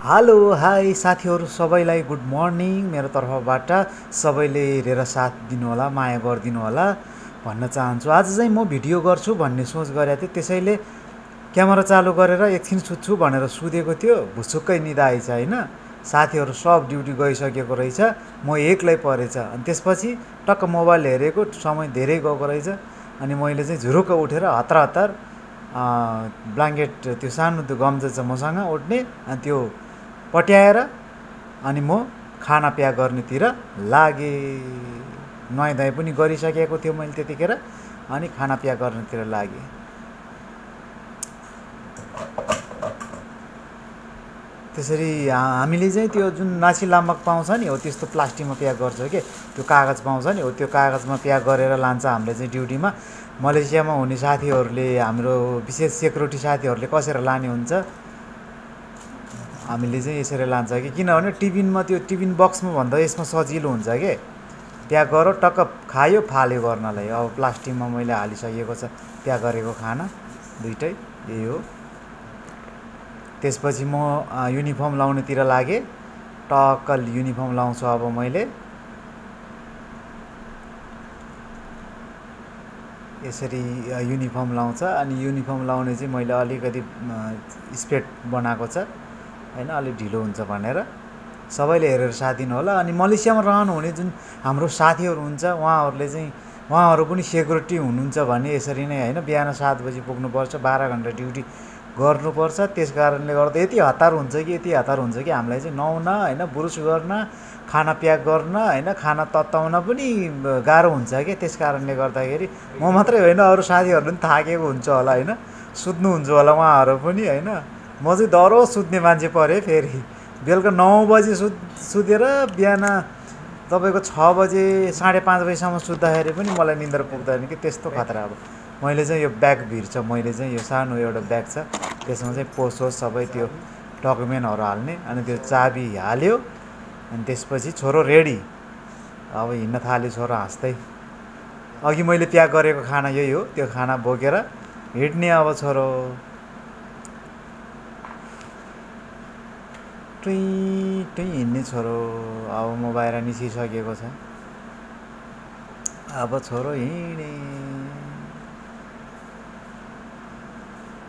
Hello hi साथीहरू सबैलाई good morning मेरो तर्फबाट सबैले हेरेर साथ दिनुहोला माया गरिदिनु होला भन्न चाहन्छु। आज चाहिँ म भिडियो गर्छु भन्ने सोच गरेको थिएँ, त्यसैले क्यामेरा चालु गरेर एकछिन सुत्छु भनेर सुतेको थियो। भुसुक्कै निदा आएछ होइन। साथीहरू सब ड्युटी गइसकेको रहेछ, म एक्लै परेछ। अनि त्यसपछि टक्क मोबाइल हेरेको समय धेरै गएको रहेछ। अनि मैले चाहिँ झुरुक्क उठेर हतार हतार ब्ल्याङ्केट त्यो सानो त्यो गम्जा छ मसँग ओढ्ने, अनि त्यो पट्याएर अनि म खाना प्याक गर्नेतिर लागेँ। नुहाइधुवाइ पनि गरिसकेको थियो मैले त्यतिखेर, अनि खाना प्याक गर्नेतिर लागेँ। त्यसरी हामीले चाहिँ त्यो जुन नासी लाम्बाक पाउँछ नि हो त्यस्तो प्लास्टिकमा प्याक गर्छ के, त्यो कागज पाउँछ नि हो त्यो कागजमा प्याक गरेर लान्छ हामीले चाहिँ ड्युटीमा। मलेसियामा हुने साथीहरूले, हाम्रो विशेष सेक्युरिटी साथीहरूले कसरी लाने हुन्छ, हामीले चाहिँ यसरी लान्छ कि, किनभने टिफिनमा त्यो टिफिन बक्समा भन्दा यसमा सजिलो हुन्छ के, प्याक गर टक्क खायो फाल्यो गर्नलाई। अब प्लास्टिकमा मैले हालिसकेको छ प्याक गरेको खाना दुइटै यही हो। त्यसपछि म युनिफर्म लाउनेतिर लागेँ। टक्क युनिफर्म लाउँछु अब मैले। यसरी युनिफर्म लाउँछ। अनि युनिफर्म लाउने चाहिँ मैले अलिकति स्पेड बनाएको छ होइन, अलिक ढिलो हुन्छ भनेर सबैले हेरेर साथ दिनु होला। अनि मलेसियामा रहनुहुने जुन हाम्रो साथीहरू हुन्छ उहाँहरू पनि सेक्युरिटी हुनुहुन्छ भने यसरी नै होइन, बिहान 7 बजी पुग्नुपर्छ, 12 घन्टा ड्युटी गर्नुपर्छ। त्यस कारणले गर्दा यति हतार हुन्छ कि हामीलाई चाहिँ नुहाउन होइन, ब्रुस गर्न, खाना प्याक गर्न होइन, खाना तताउन पनि गाह्रो हुन्छ कि। त्यस कारणले गर्दाखेरि म मात्रै होइन अरू साथीहरू पनि थाकेको हुन्छ होला होइन, सुत्नुहुन्छ होला उहाँहरू पनि होइन। म चाहिँ दह्रो सुत्ने मान्छे परेँ। फेरि बेलुका 9 बजी सुतेर बिहान तपाईँको 6 बजे 5:30 बजीसम्म सुत्दाखेरि पनि मलाई निन्द्रा पुग्दैन कि, त्यस्तो खतरा। अब मैले चाहिँ यो ब्याग भिर्छ, मैले चाहिँ यो सानो एउटा ब्याग छ, त्यसमा चाहिँ पोसोस सबै त्यो डकुमेन्टहरू हाल्ने। अनि त्यो चाबी हाल्यो, अनि त्यसपछि छोरो रेडी। अब हिँड्न थाल्यो छोरो हाँस्दै। अघि मैले प्याक गरेको खाना यही हो, त्यो खाना बोकेर हिँड्ने अब छोरो। टुई टुई हिँड्ने छोरो। अब म बाहिर निस्किसकेको छ। अब छोरो हिँडे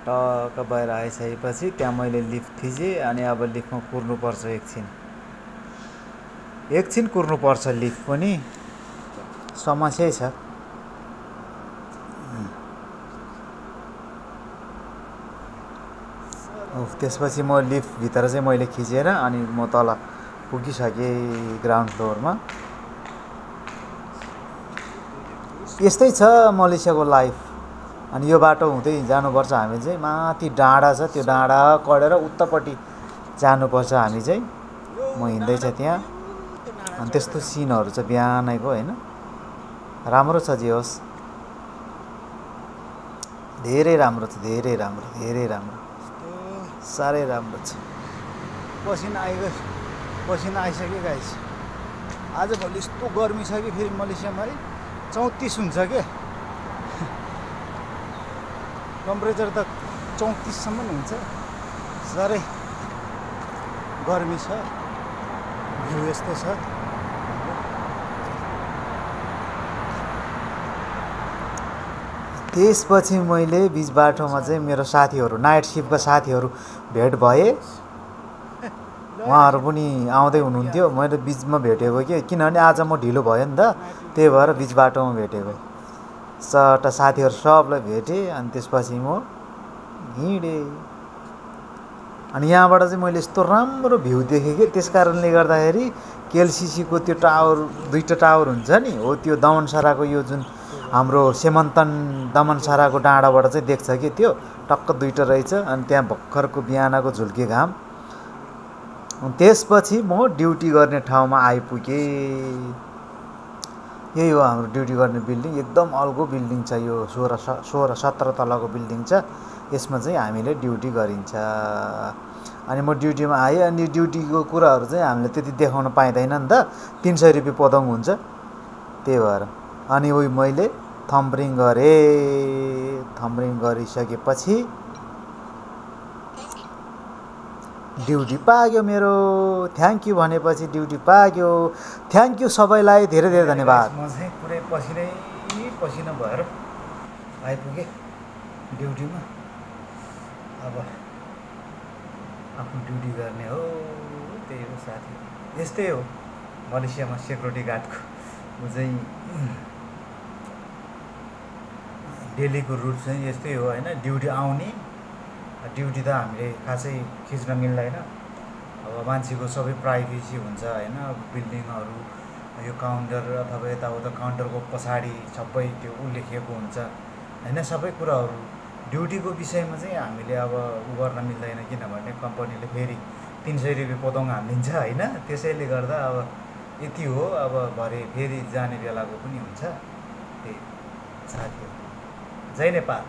टक्क बाहिर आइसकेपछि त्यहाँ मैले लिफ्ट थिचेँ। अनि अब लिफ्टमा कुर्नुपर्छ, एकछिन कुर्नुपर्छ। लिफ्ट पनि समस्यै छ। त्यसपछि म लिफ्टभित्र चाहिँ मैले खिचेर अनि म तल पुगिसकेँ ग्राउन्ड फ्लोरमा। यस्तै छ मलेसियाको लाइफ। अनि यो बाटो हुँदै जानुपर्छ हामी चाहिँ। माथि डाँडा छ, त्यो डाँडा कडेर उत्तापट्टि जानुपर्छ हामी चाहिँ। म हिँड्दैछ त्यहाँ। अनि त्यस्तो सिनहरू छ बिहानैको होइन। राम्रो छ जे होस्, धेरै राम्रो छ, धेरै राम्रो, साह्रै राम्रो छ। पसिना आइसक्यो गाइस। आजभोलि यस्तो गर्मी छ कि फेरि मलेसियामा है 34 हुन्छ के, टेम्परेचर त 34सम्म हुन्छ। साह्रै गर्मी छ। भ्यू यस्तो छ। त्यसपछि मैले बिच बाटोमा चाहिँ मेरो साथीहरू, नाइट सिफ्टका साथीहरू भेट भए। उहाँहरू पनि आउँदै हुनुहुन्थ्यो। मैले बिचमा भेटेको कि, किनभने आज म ढिलो भयो नि त, त्यही भएर बिच बाटोमा भेटेको। सट्ट साथीहरू सबलाई भेटेँ। अनि त्यसपछि म हिँडेँ। अनि यहाँबाट चाहिँ मैले यस्तो राम्रो भ्यू देखेँ कि, त्यस कारणले गर्दाखेरि केएलसिसीको त्यो टावर, 2टा टावर हुन्छ नि हो, त्यो दमनसराको यो जुन हाम्रो सेमन्तन दमनसराको डाँडाबाट चाहिँ देख्छ कि, त्यो टक्क 2टा रहेछ। अनि त्यहाँ भर्खरको बिहानको झुल्के घाम। त्यसपछि म ड्युटी गर्ने ठाउँमा आइपुगेँ। यही हो हाम्रो ड्युटी गर्ने बिल्डिङ। एकदम अल्गो बिल्डिङ छ यो, 16-17 तलको बिल्डिङ छ। यसमा चाहिँ हामीले ड्युटी गरिन्छ। अनि म ड्युटीमा आएँ। अनि ड्युटीको कुराहरू चाहिँ हामीले त्यति देखाउन पाइँदैन नि त, 300 रुपियाँ पदङ हुन्छ, त्यही भएर। अनि उही मैले थम्बरिङ गरेँ। थम्बरिङ गरिसकेपछि ड्युटी पाक्यो मेरो। थ्याङ्क यू भनेपछि ड्युटी पाक्यो। थ्याङ्क यू सबैलाई, धेरै धेरै धन्यवाद। म चाहिँ पुरै पसिना भएर आइपुगेँ ड्युटीमा। अब आफ्नो ड्युटी गर्ने हो, त्यही हो साथी। यस्तै हो मलेसियामा सेक्युरिटी गार्डको चाहिँ डेलीको रुट चाहिँ यस्तै हो होइन। ड्युटी आउने, ड्युटी त हामीले खासै खिच्न मिल्दैन। अब मान्छेको सबै प्राइभेसी हुन्छ होइन। अब बिल्डिङहरू, यो काउन्टर अथवा यताउता काउन्टरको पछाडि सबै त्यो लेखिएको हुन्छ होइन। सबै कुराहरू ड्युटीको विषयमा चाहिँ हामीले अब गर्न मिल्दैन, किनभने कम्पनीले फेरि 300 रुपियाँ पोतोङ हालिदिन्छ होइन। त्यसैले गर्दा अब यति हो। अब भरे फेरि जाने बेलाको पनि हुन्छ। त्यही साथी हो। जय नेपाल।